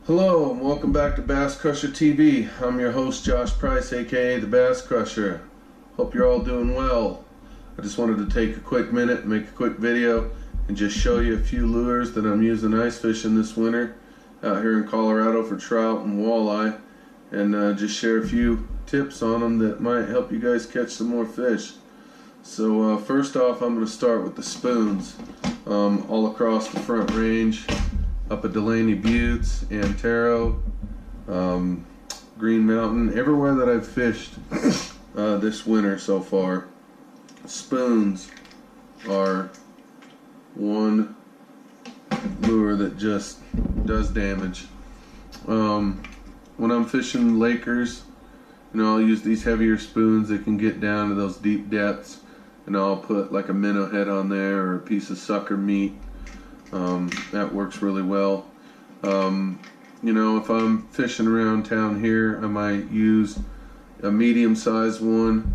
Hello and welcome back to Bass Crusher TV. I'm your host Josh Price, aka the Bass Crusher. Hope you're all doing well. I just wanted to take a quick minute and make a quick video and just show you a few lures that I'm using ice fishing this winter out here in Colorado for trout and walleye, and just share a few tips on them that might help you guys catch some more fish. So first off, I'm going to start with the spoons all across the Front Range, up at Delaney Buttes, Antero, Green Mountain, everywhere that I've fished this winter so far. Spoons are one lure that just does damage. When I'm fishing Lakers, I'll use these heavier spoons that can get down to those deep depths, and I'll put like a minnow head on there or a piece of sucker meat. That works really well. If I'm fishing around town here, I might use a medium-sized one.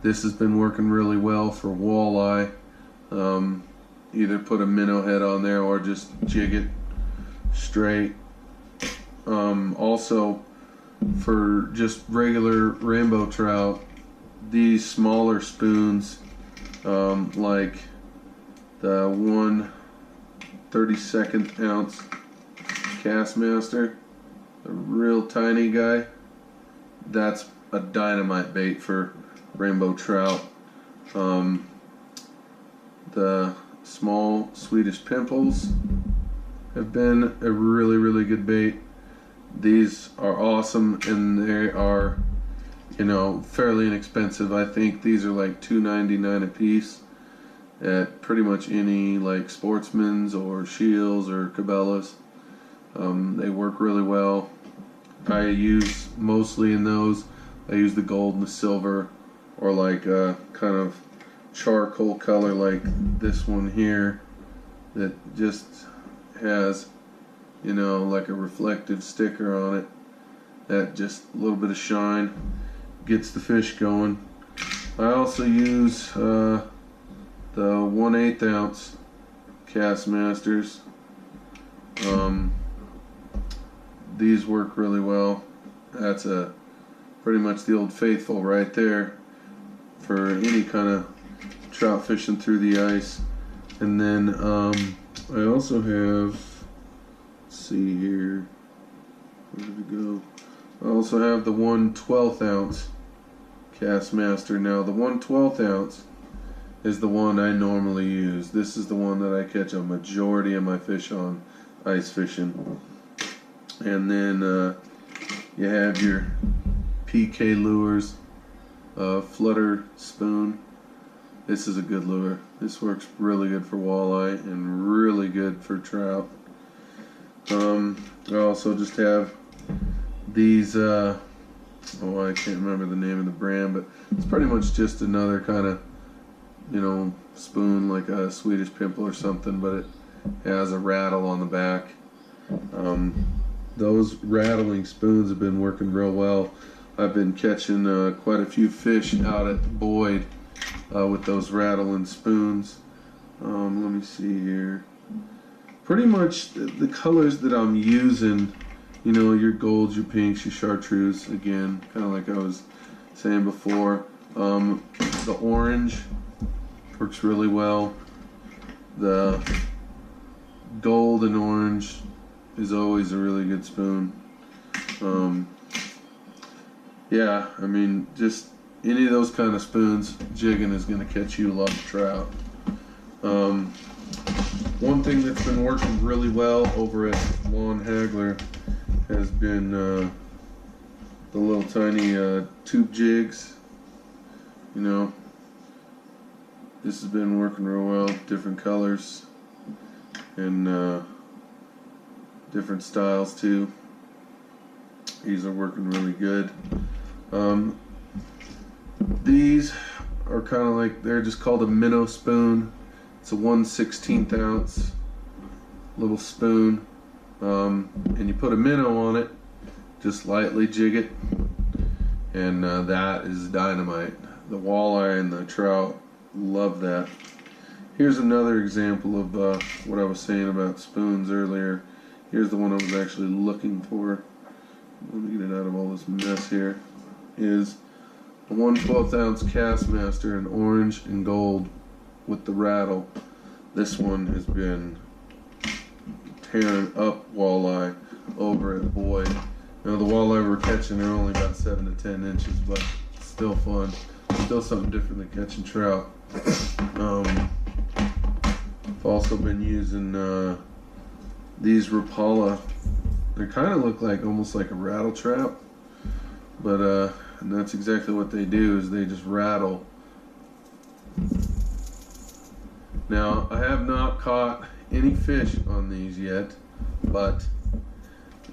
This has been working really well for walleye. Either put a minnow head on there or just jig it straight. Also, for just regular rainbow trout, these smaller spoons, like the 1/32 ounce Kastmaster, a real tiny guy, that's a dynamite bait for rainbow trout. The small Swedish pimples have been a really good bait. These are awesome, and they are fairly inexpensive. I think these are like $2.99 a piece at pretty much any like Sportsman's or Shields or Cabela's. They work really well. I use mostly in those, I use the gold and the silver, or like a kind of charcoal color like this one here that just has like a reflective sticker on it. That just a little bit of shine gets the fish going. I also use the 1/8 ounce Kastmasters. These work really well. That's pretty much the old faithful right there for any kind of trout fishing through the ice. And then I also have, let's see here, where did it go? I also have the 1/12 ounce Kastmaster. Now the 1/12 ounce is the one I normally use. This is the one that I catch a majority of my fish on ice fishing. And then you have your PK lures, flutter spoon. This is a good lure. This works really good for walleye and really good for trout. I also just have these, I can't remember the name of the brand, but it's pretty much just another kind of spoon, like a Swedish pimple or something, but it has a rattle on the back. Those rattling spoons have been working real well. I've been catching quite a few fish out at Boyd with those rattling spoons. Let me see here. Pretty much the colors that I'm using, your golds, your pinks, your chartreuse, again, kind of like I was saying before. The orange works really well. The gold and orange is always a really good spoon. Yeah, just any of those kind of spoons, jigging is going to catch you a lot of trout. One thing that's been working really well over at Lawn Haggler has been the little tiny tube jigs. This has been working real well, different colors and different styles too. These are working really good. These are kind of like, they're just called a minnow spoon. It's a 1/16 ounce little spoon, and you put a minnow on it, just lightly jig it, and that is dynamite. The walleye and the trout love that. Here's another example of what I was saying about spoons earlier. Here's the one I was actually looking for. Let me get it out of all this mess here. Is a 1/12 ounce Kastmaster in orange and gold with the rattle. This one has been tearing up walleye over it, boy. Now the walleye we're catching are only about 7 to 10 inches, but still fun. Still something different than catching trout. I've also been using these Rapala. They kind of look like almost like a rattle trap, but and that's exactly what they do, is they just rattle. Now I have not caught any fish on these yet, but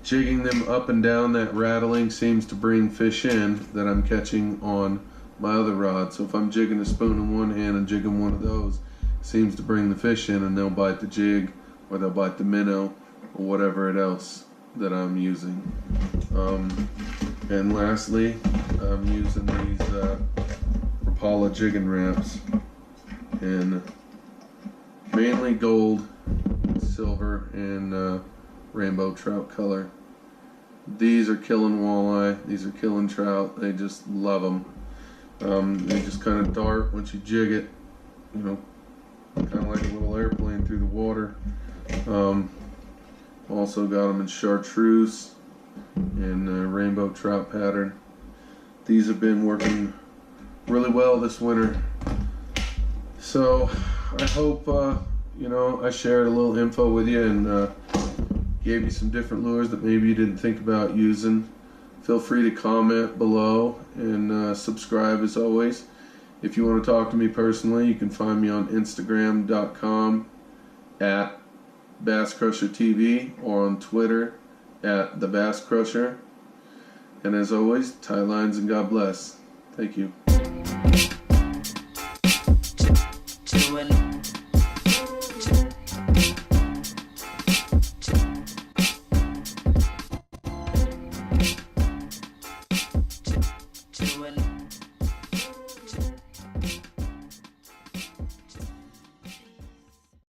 jigging them up and down that rattling seems to bring fish in that I'm catching on my other rod. So if I'm jigging a spoon in one hand and jigging one of those, it seems to bring the fish in, and they'll bite the jig or they'll bite the minnow or whatever it else that I'm using. And lastly, I'm using these Rapala jigging wraps in mainly gold, silver, and rainbow trout color. These are killing walleye. These are killing trout. They just love them. They just kind of dart once you jig it, you know, kind of like a little airplane through the water. Also got them in chartreuse and rainbow trout pattern. These have been working really well this winter. So I hope you know, I shared a little info with you and gave you some different lures that maybe you didn't think about using. Feel free to comment below and subscribe as always. If you want to talk to me personally, you can find me on Instagram.com at Bass Crusher TV or on Twitter at The Bass Crusher. And as always, tie lines and God bless. Thank you.